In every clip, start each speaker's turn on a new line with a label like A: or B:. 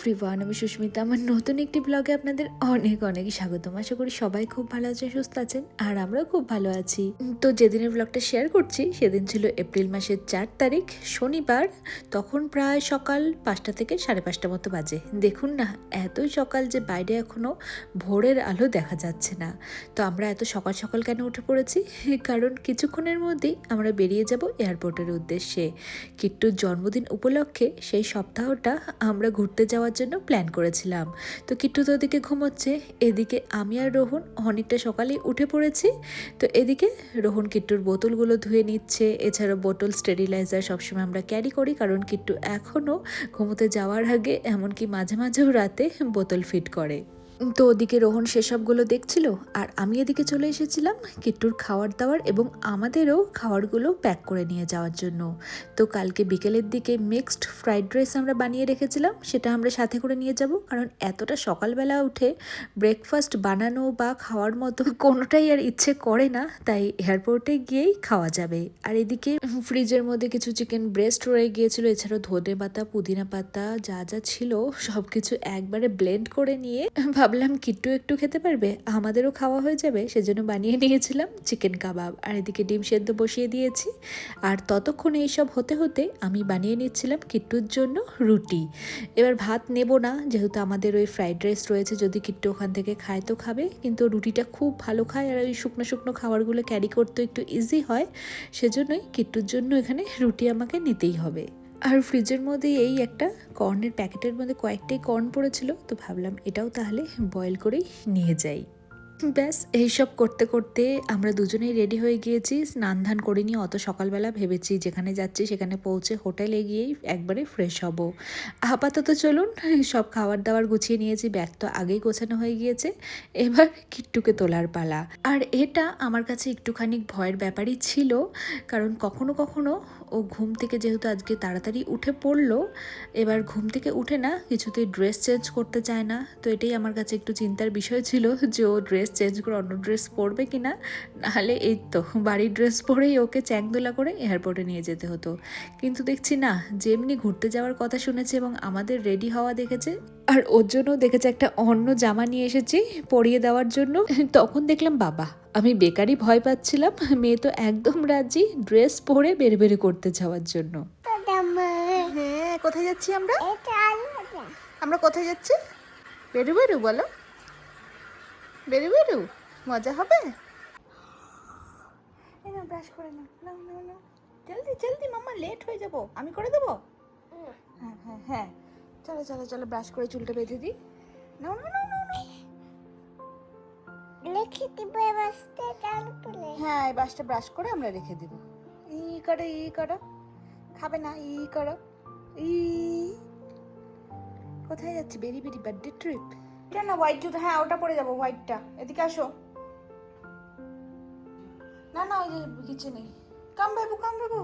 A: Everyone, আমি সুস্মিতা। আমার নতুন একটি ব্লগে আপনাদের অনেক অনেক স্বাগতম। আশা করি সবাই খুব ভালো আছেন, সুস্থ আছেন, আর আমরাও খুব ভালো আছি। তো যেদিনের ব্লগটা শেয়ার করছি সেদিন ছিল এপ্রিল মাসের 4 তারিখ, শনিবার। তখন প্রায় সকাল 5টা থেকে 5:30 মতো বাজে। দেখুন না, এতই সকাল যে বাইরে এখনো ভোরের আলো দেখা যাচ্ছে না। তো আমরা এত সকাল সকাল কেন উঠে পড়েছি? কারণ কিছুক্ষণের মধ্যেই আমরা বেরিয়ে যাব এয়ারপোর্টের উদ্দেশ্যে। কিট্টুর জন্মদিন উপলক্ষে সেই সপ্তাহটা আমরা ঘুরতে যাওয়ার জন্য প্ল্যান করেছিলাম। তো কিট্টু তো ওদিকে ঘুমোচ্ছে, এদিকে আমি আর রোহন অনেকটা সকালেই উঠে পড়েছি। তো এদিকে রোহন কিট্টুর বোতলগুলো ধুয়ে নিচ্ছে। এছাড়াও বোতল স্টেরিলাইজার সবসময় আমরা ক্যারি করি, কারণ কিট্টু এখনও ঘুমোতে যাওয়ার আগে এমনকি মাঝে মাঝেও রাতে বোতল ফিট করে। তো ওদিকে রোহন সেসবগুলো দেখছিল, আর আমি এদিকে চলে এসেছিলাম কিট্টুর খাবার দাবার এবং আমাদেরও খাবারগুলো প্যাক করে নিয়ে যাওয়ার জন্য। তো কালকে বিকেলের দিকে মিক্সড ফ্রাইড রাইস আমরা বানিয়ে রেখেছিলাম, সেটা আমরা সাথে করে নিয়ে যাব। কারণ এতটা সকালবেলা উঠে ব্রেকফাস্ট বানানো বা খাওয়ার মতো কোনোটাই আর ইচ্ছে করে না, তাই এয়ারপোর্টে গিয়েই খাওয়া যাবে। আর এদিকে ফ্রিজের মধ্যে কিছু চিকেন ব্রেস্ট রয়ে গিয়েছিল, এছাড়াও ধনে পাতা, পুদিনা পাতা যা যা ছিল সব কিছু একবারে ব্লেন্ড করে নিয়ে ভাবলাম কিট্টু একটু খেতে পারবে, আমাদেরও খাওয়া হয়ে যাবে, সেজন্য বানিয়ে নিয়েছিলাম চিকেন কাবাব। আর এদিকে ডিম সেদ্ধ বসিয়ে দিয়েছি। আর ততক্ষণে এইসব হতে হতে আমি বানিয়ে নিচ্ছিলাম কিট্টুর জন্য রুটি। এবার ভাত নেব না, যেহেতু আমাদের ওই ফ্রাইড রাইস রয়েছে, যদি কিট্টু ওখান থেকে খায় তো খাবে, কিন্তু রুটিটা খুব ভালো খায়। আর ওই শুকনো শুকনো খাবারগুলো ক্যারি করতে একটু ইজি হয়, সেজন্যই কিট্টুর জন্য এখানে রুটি আমাকে নিতেই হবে। আর ফ্রিজের মধ্যে এই একটা কর্নের প্যাকেটের মধ্যে কয়েকটাই কর্ন পড়েছিল, তো ভাবলাম এটাও তাহলে বয়েল করেই নিয়ে যাই। ব্যাস এইসব করতে করতে আমরা দুজনেই রেডি হয়ে গিয়েছি। স্নান ধান করে নিয়ে অত সকালবেলা ভেবেছি যেখানে যাচ্ছি সেখানে পৌঁছে হোটেলে গিয়েই একবারে ফ্রেশ হব। আপাতত চলুন, সব খাবার দাবার গুছিয়ে নিয়েছি, ব্যাগ তো আগেই গোছানো হয়ে গিয়েছে, এবার কিট্টুকে তোলার পালা। আর এটা আমার কাছে একটুখানি ভয়ের ব্যাপারই ছিল, কারণ কখনো কখনো ও ঘুম থেকে যেহেতু আজকে তাড়াতাড়ি উঠে পড়লো, এবার ঘুম থেকে উঠে না কিছুতেই ড্রেস চেঞ্জ করতে চায় না। তো এটাই আমার কাছে একটু চিন্তার বিষয় ছিল যে ও ড্রেস চেঞ্জ করে অন্য ড্রেস পরবে কি না, নাহলে এই তো বাড়ির ড্রেস পরেই ওকে চ্যাংদোলা করে এয়ারপোর্টে নিয়ে যেতে হতো। কিন্তু দেখছি না, যেমনি ঘুরতে যাওয়ার কথা শুনেছে এবং আমাদের রেডি হওয়া দেখেছে, আর ওর জন্য দেখেছে একটা অন্য জামা নিয়ে এসেছি পরিয়ে দেওয়ার জন্য, তখন দেখলাম বাবা, আমি বেকারই ভয় পাচ্ছিলাম, মেয়ে তো একদম রাজি ড্রেস পরে বের বের করতে যাওয়ার জন্য। হ্যাঁ, কোথায় যাচ্ছি আমরা? আমরা কোথায় যাচ্ছি? বেরু বেরু বলো, বেরু বেরু মজা হবে। ব্রাশ করে নাও, নাও নাও নাও, জলদি জলদি, মামা লেট হয়ে যাবো, আমি করে দেবো। হ্যাঁ হ্যাঁ হ্যাঁ, চলো চলো চলো, ব্রাশ করে চুলটা বেঁধে দিই। নাও নাও নাও নাও নাও। হ্যাঁ, এই বাসটা ব্রাশ করে আমরা রেখে দেবো। ই করো ই করো, খাবে না, ই করো ই। কোথায় যাচ্ছি? বেরি বেরি বার্থডে ট্রিপ। এটা না হোয়াইট জুতো, হ্যাঁ ওটা পরে যাবো, হোয়াইটটা। এদিকে আসো। না না, ওই যে কিচেনে। কাম বাবু কাম বাবু।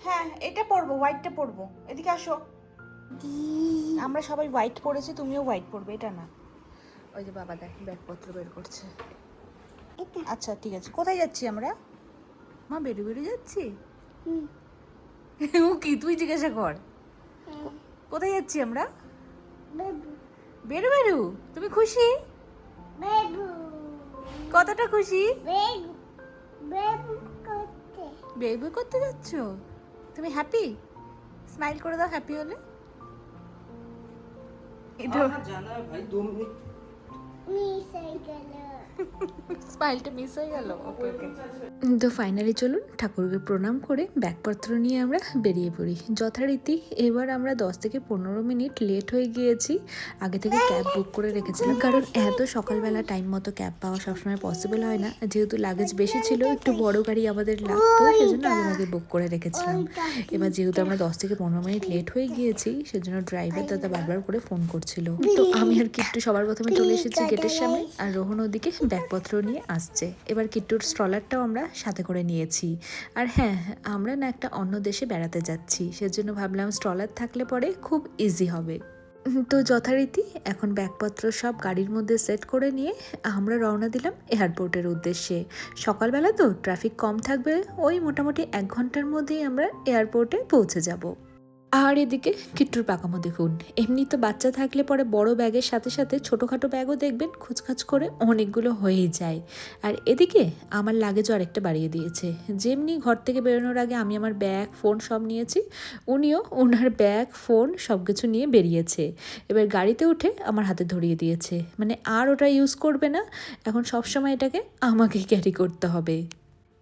A: হ্যাঁ এটা পরবো, হোয়াইটটা পরবো, এদিকে আসো। আমরা সবাই হোয়াইট পরেছি, তুমিও হোয়াইট পরবে, এটা না। ওই যে বাবা দেখ ব্যাগপত্র বের করছে। আচ্ছা ঠিক আছে, কোথায় যাচ্ছি আমরা? মা বেরু বেরু যাচ্ছি। ও কি, তুই জিজ্ঞাসা কর, কোথায় যাচ্ছি আমরা? বেরু বেরু। তুমি খুশি? কতটা খুশি? বেবু করতে যাচ্ছ? তুমি হ্যাপি? স্মাইল করে দাও হ্যাপি হলে। এটা
B: जाना है भाई 2 मिनट
A: স্মাইলটা মিস হয়ে গেল। ওকে ওকে। তো ফাইনালি চলুন ঠাকুরকে প্রণাম করে ব্যাগপত্র নিয়ে আমরা বেরিয়ে পড়ি যথারীতি। এবার আমরা 10 থেকে 15 মিনিট লেট হয়ে গিয়েছি। আগে থেকে ক্যাব বুক করে রেখেছিলাম, কারণ এত সকালবেলা টাইম মতো ক্যাব পাওয়া সবসময় পসিবল হয় না। যেহেতু লাগেজ বেশি ছিল, একটু বড় গাড়ি আমাদের লাগতো, সেজন্য আগে বুক করে রেখেছিলাম। এবার যেহেতু আমরা 10 থেকে 15 মিনিট লেট হয়ে গিয়েছি, সেজন্য ড্রাইভার দাদা বারবার করে ফোন করছিল। তো আমি আর কিট্টু সবার প্রথমে চলে এসেছি গেটের সামনে, আর রোহন ওদিকে ব্যাগপত্র নিয়ে আসছে। এবার কিট্টুর স্ট্রলারটাও আমরা সাথে করে নিয়েছি। আর হ্যাঁ, আমরা না একটা অন্য দেশে বেড়াতে যাচ্ছি, সেজন্য ভাবলাম স্ট্রলার থাকলে পরে খুব ইজি হবে। তো যথারীতি এখন ব্যাগপত্র সব গাড়ির মধ্যে সেট করে নিয়ে আমরা রওনা দিলাম এয়ারপোর্টের উদ্দেশ্যে। সকালবেলা তো ট্রাফিক কম থাকবে, ওই মোটামুটি 1 ঘন্টার মধ্যেই আমরা এয়ারপোর্টে পৌঁছে যাব। আর এদিকে কিট্টুর পাকামো দেখুন, এমনি তো বাচ্চা থাকলে পরে বড় ব্যাগের সাথে সাথে ছোটোখাটো ব্যাগও দেখবেন খুচখাচ করে অনেকগুলো হয়েই যায়। আর এদিকে আমার লাগেজও আরেকটা বাড়িয়ে দিয়েছে। যেমনি ঘর থেকে বেরোনোর আগে আমি আমার ব্যাগ ফোন সব নিয়েছি, উনিও ওনার ব্যাগ ফোন সব কিছু নিয়ে বেরিয়েছে। এবার গাড়িতে উঠে আমার হাতে ধরিয়ে দিয়েছে, মানে আর ওটা ইউজ করবে না, এখন সবসময় এটাকে আমাকেই ক্যারি করতে হবে।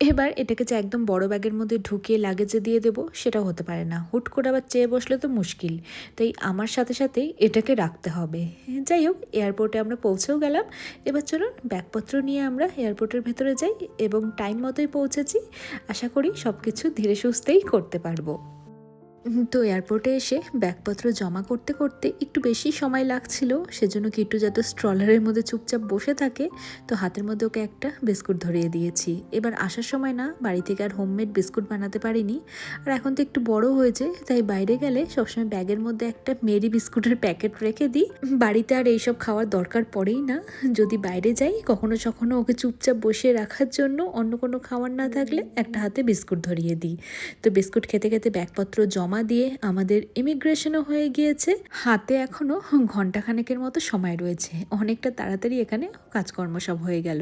A: এবার এটাকে যে একদম বড় ব্যাগের মধ্যে ঢুকিয়ে লাগেজে দিয়ে দেবো সেটাও হতে পারে না, হুট করে আবার চেয়ে বসলে তো মুশকিল, তাই আমার সাথে সাথেই এটাকে রাখতে হবে। যাই হোক, এয়ারপোর্টে আমরা পৌঁছেও গেলাম। এবার চলুন ব্যাগপত্র নিয়ে আমরা এয়ারপোর্টের ভেতরে যাই, এবং টাইম মতোই পৌঁছেছি। আশা করি সব কিছু ধীরে সুস্থেই করতে পারবো। তো এয়ারপোর্টে এসে ব্যাগপত্র জমা করতে করতে একটু বেশি সময় লাগছিল, সেজন্য কিট্টু যাতে স্ট্রলারের মধ্যে চুপচাপ বসে থাকে, তো হাতের মধ্যে ওকে একটা বিস্কুট ধরিয়ে দিয়েছি। এবার আসার সময় না বাড়ি থেকে আর হোমমেড বিস্কুট বানাতে পারিনি, আর এখন তো একটু বড় হয়েছে, তাই বাইরে গেলে সবসময় ব্যাগের মধ্যে একটা মেরি বিস্কুটের প্যাকেট রেখে দিই। বাড়িতে আর এইসব খাওয়ার দরকার পড়েই না, যদি বাইরে যাই কখনো সখনো ওকে চুপচাপ বসিয়ে রাখার জন্য অন্য কোনো খাবার না থাকলে একটা হাতে বিস্কুট ধরিয়ে দিই। তো বিস্কুট খেতে খেতে ব্যাগপত্র জমা দিয়ে আমাদের ইমিগ্রেশনও হয়ে গিয়েছে। হাতে এখনো ঘন্টাখানেকের মতো সময় রয়েছে, অনেকটা তাড়াতাড়ি এখানে কাজকর্ম সব হয়ে গেল।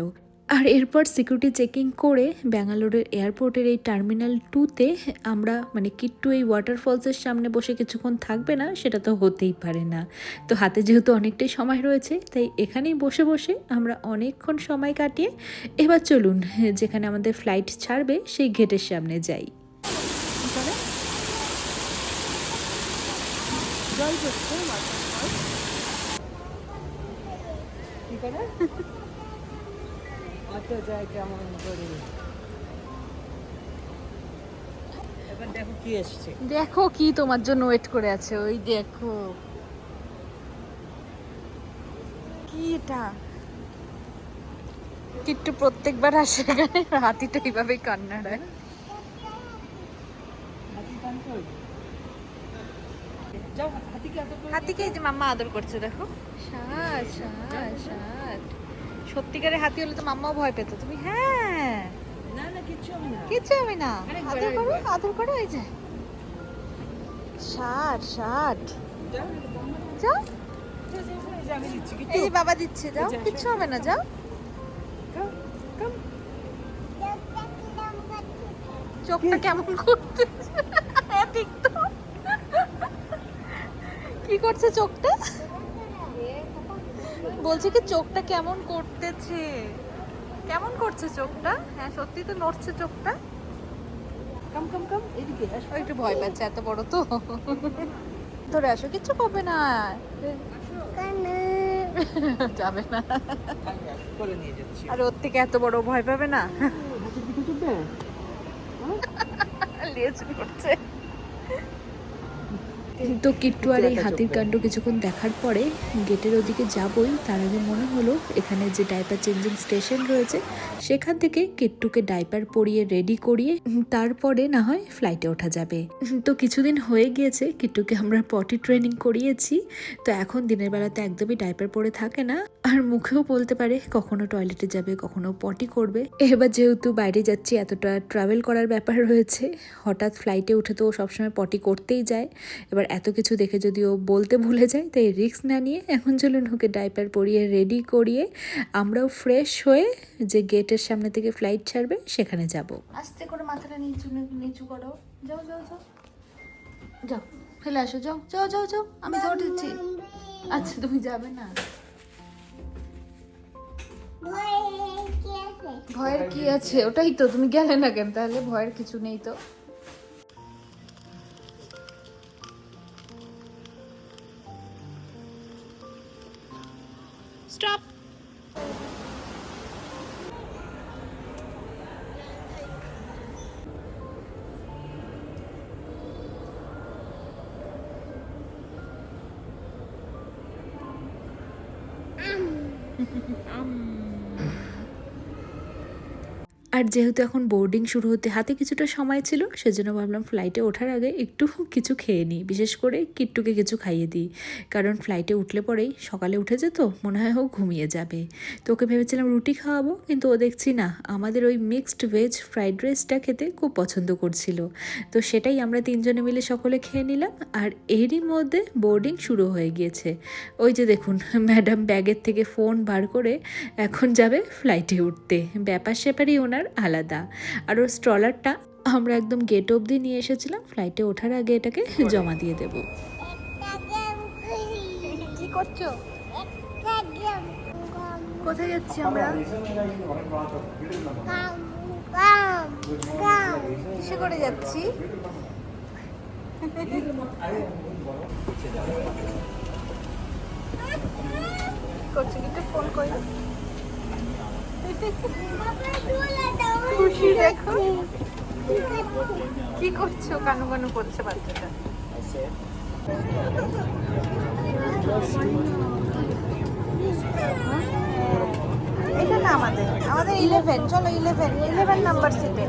A: আর এরপর সিকিউরিটি চেকিং করে ব্যাঙ্গালোরের এয়ারপোর্টের এই টার্মিনাল 2-তে আমরা, মানে কিট্টু এই ওয়াটারফলসের সামনে বসে কিছুক্ষণ থাকবে না সেটা তো হতেই পারে না। তো হাতে যেহেতু অনেকটাই সময় রয়েছে, তাই এখানেই বসে বসে আমরা অনেকক্ষণ সময় কাটিয়ে এবার চলুন যেখানে আমাদের ফ্লাইট ছাড়বে সেই গেটের সামনে যাই।
B: কেমন করে এবার দেখো কি এসছে,
C: দেখো কি তোমার জন্য ওয়েট করে আছে, ওই দেখো কি এটা। কিট্টু প্রত্যেকবার আসে এখানে, হাতিটা এইভাবেই কান্না দেয়।
B: যাও হাতিকে এত করে
C: হাতিকে এই যে মাম্মা আদর করছে, দেখো ষাট ষাট ষাট। সত্যিকারের হাতি হলে তো মাম্মাও ভয় পেত। তুমি হ্যাঁ,
B: না না কিচ্ছু হবে না,
C: কিচ্ছু হবে না, আদর করো আদর করো। এই যে ষাট ষাট,
B: যাও
C: যাও।
B: আমি দিচ্ছি
C: এই যে বাবা দিচ্ছে, যাও, কিচ্ছু হবে না, যাও। চোখটা কেমন করতেছে, হ্যাঁ ঠিক তো। কি করছে চোখটা, বলছে কি চোখটা কেমন করতেছে, কেমন করছে চোখটা। হ্যাঁ সত্যি তো নড়ছে চোখটা।
B: কাম কাম কাম এদিকে আসো।
C: ও একটু ভয় পাচ্ছে, এত বড় তো। ধরে আসো, কিচ্ছু করবে না, যাবে না।
B: করে নিয়ে যাচ্ছি।
C: আর ওর থেকে এত বড় ভয় পাবে না,
B: হাতির পিঠে চড়বে?
C: লেজ করছে।
A: তো কিট্টু আর এই হাতির কাণ্ড কিছুক্ষণ দেখার পরে গেটের ওদিকে যাবই, তার আগে মনে হলো এখানে যে ডাইপার চেঞ্জিং স্টেশন রয়েছে সেখান থেকে কিট্টুকে ডাইপার পরিয়ে রেডি করিয়ে তারপরে না হয় ফ্লাইটে ওঠা যাবে। তো কিছুদিন হয়ে গিয়েছে কিট্টুকে আমরা পটি ট্রেনিং করিয়েছি, তো এখন দিনের বেলাতে একদমই ডাইপার পরে থাকে না, আর মুখেও বলতে পারে, কখনো টয়লেটে যাবে কখনো পটি করবে। এবার যেহেতু বাইরে যাচ্ছি, এতটা ট্রাভেল করার ব্যাপার রয়েছে, হঠাৎ ফ্লাইটে উঠে তো ও সবসময় পটি করতেই যায়। এবার এত কিছু দেখে যদি ও বলতে ভুলে যায়, তাই রিস্ক না নিয়ে এখন চলুন ওকে ডাইপার পরিয়ে রেডি করিয়ে আমরাও ফ্রেশ হয়ে যে গেটের সামনে থেকে ফ্লাইট ছাড়বে সেখানে যাব।
C: আস্তে করে মাথাটা নিচু নিচু করো, যাও যাও যাও যাও, ফেলে আসো, যাও যাও যাও যাও, আমি ধরে দিচ্ছি। আচ্ছা তুমি যাবে না, ভয়ের কি আছে, ওটাই তো, তুমি গেলে না কেন তাহলে, ভয়ের কিছু নেই তো। স্টপ।
A: আর যেহেতু এখন বোর্ডিং শুরু হতে হাতে কিছুটা সময় ছিল, সেজন্য ভাবলাম ফ্লাইটে ওঠার আগে একটু কিছু খেয়ে নিই, বিশেষ করে কিট্টুকে কিছু খাইয়ে দিই, কারণ ফ্লাইটে উঠলে পরেই সকালে উঠেছে তো মনে হয় ও ঘুমিয়ে যাবে। তো ওকে ভেবেছিলাম রুটি খাওয়াবো, কিন্তু ও দেখছি না আমাদের ওই মিক্সড ভেজ ফ্রাইড রাইসটা খেতে খুব পছন্দ করছিল। তো সেটাই আমরা তিনজনে মিলে সকলে খেয়ে নিলাম। আর এরই মধ্যে বোর্ডিং শুরু হয়ে গিয়েছে। ওই যে দেখুন ম্যাডাম ব্যাগের থেকে ফোন বার করে এখন যাবে ফ্লাইটে উঠতে। ব্যাপার স্যাপারই ওনার আলাদা। আর ওর স্ট্রলারটা আমরা একদম গেট অবধি নিয়ে এসেছিলাম, ফ্লাইটে ওঠার আগে এটাকে জমা দিয়ে দেবো।
C: কি করছো? কোথায় যাচ্ছি আমরা? কিসে করে যাচ্ছি? করছি কিন্তু ফোন করি। খুশি দেখো কি করছো, কানু কানু করছে বাচ্চাটা। এটা না আমাদের 11, চলো 11 নাম্বার সিটে।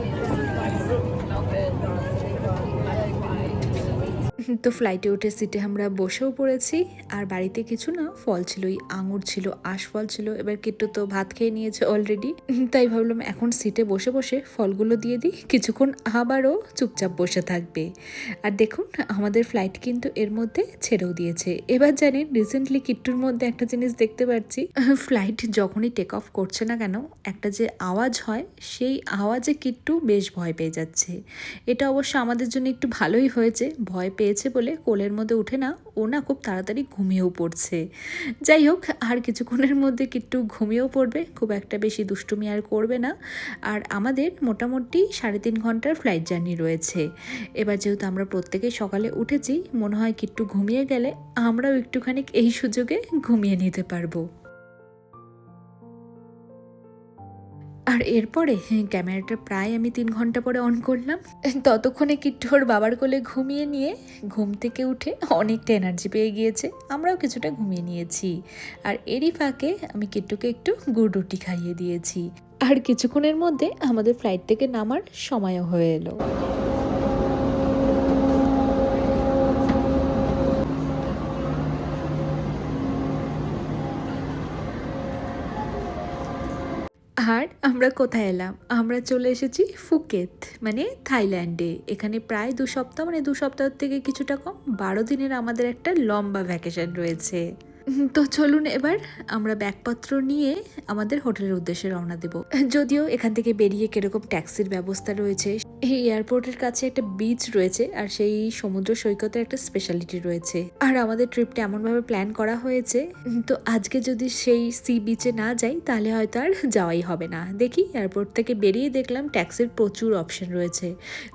A: তো ফ্লাইটে উঠে সিটে আমরা বসেও পড়েছি। আর বাড়িতে কিছু না ফল ছিল, ওই আঙুর ছিল, আশফল ছিল। এবার কিট্টু তো ভাত খেয়ে নিয়েছে অলরেডি, তাই ভাবলাম এখন সিটে বসে বসে ফলগুলো দিয়ে দিই, কিছুক্ষণ আবারও চুপচাপ বসে থাকবে। আর দেখুন আমাদের ফ্লাইট কিন্তু এর মধ্যে ছেড়েও দিয়েছে। এবার জানেন রিসেন্টলি কিট্টুর মধ্যে একটা জিনিস দেখতে পাচ্ছি, ফ্লাইট যখনই টেক অফ করছে না কেন একটা যে আওয়াজ হয়, সেই আওয়াজে কিট্টু বেশ ভয় পেয়ে যাচ্ছে। এটা অবশ্য আমাদের জন্য একটু ভালোই হয়েছে, ভয় পেয়েছে বলে কোলের মধ্যে উঠে না ও না খুব তাড়াতাড়ি ঘুমিয়েও পড়ছে। যাই হোক আর কিছুক্ষণের মধ্যে কিট্টু ঘুমিয়েও পড়বে, খুব একটা বেশি দুষ্টুমি আর করবে না। আর আমাদের মোটামুটি 3.5 ঘন্টার ফ্লাইট জার্নি রয়েছে। এবার যেহেতু আমরা প্রত্যেকেই সকালে উঠেছি, মনে হয় কিট্টু ঘুমিয়ে গেলে আমরাও একটুখানি এই সুযোগে ঘুমিয়ে নিতে পারবো। আর এরপরে ক্যামেরাটা প্রায় আমি 3 ঘন্টা পরে অন করলাম। ততক্ষণে কিট্টুর বাবার কোলে ঘুমিয়ে নিয়ে ঘুম থেকে উঠে অনেকটা এনার্জি পেয়ে গিয়েছে, আমরাও কিছুটা ঘুমিয়ে নিয়েছি। আর এরই ফাঁকে আমি কিট্টুকে একটু গুড় রুটি খাইয়ে দিয়েছি। আর কিছুক্ষণের মধ্যে আমাদের ফ্লাইট থেকে নামার সময়ও হয়ে এলো। আর আমরা কোথায় এলাম? আমরা চলে এসেছি ফুকেত, মানে থাইল্যান্ডে। এখানে প্রায় 2 সপ্তাহ, মানে 2 সপ্তাহ থেকে কিছুটা কম 12 দিনের আমাদের একটা লম্বা ভ্যাকেশন রয়েছে। তো চলুন এবার আমরা ব্যাগপত্র নিয়ে আমাদের হোটেলের উদ্দেশ্যে রওনা দেব। যদিও এখান থেকে বেরিয়ে কিরকম ট্যাক্সির ব্যবস্থা রয়েছে, এই এয়ারপোর্টের কাছে একটা বিচ রয়েছে আর সেই সমুদ্র সৈকতের একটা স্পেশালিটি রয়েছে। আর আমাদের ট্রিপটা এমনভাবে প্ল্যান করা হয়েছে, তো আজকে যদি সেই সি বিচে না যাই তাহলে হয়তো আর যাওয়াই হবে না। দেখি এয়ারপোর্ট থেকে বেরিয়ে দেখলাম ট্যাক্সির প্রচুর অপশন রয়েছে,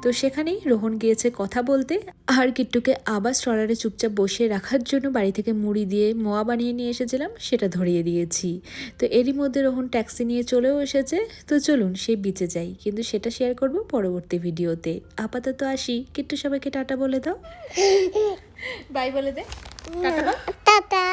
A: তো সেখানেই রোহন গিয়েছে কথা বলতে। আর কিট্টুকে আবার স্ট্রলারে চুপচাপ বসিয়ে রাখার জন্য বাড়ি থেকে মুড়ি দিয়ে মোয়া বানিয়ে নিয়ে এসেছিলাম, সেটা ধরিয়ে দিয়েছি। তো এরই মধ্যে রোহন ট্যাক্সি নিয়ে চলেও এসেছে। তো চলুন সেই বিচে যাই, কিন্তু সেটা শেয়ার করব পরবর্তী ভিডিওতে। আপাতত আসি, কিট্টু সবাইকে টাটা বলে দাও, বাই বলে দে, টাটা।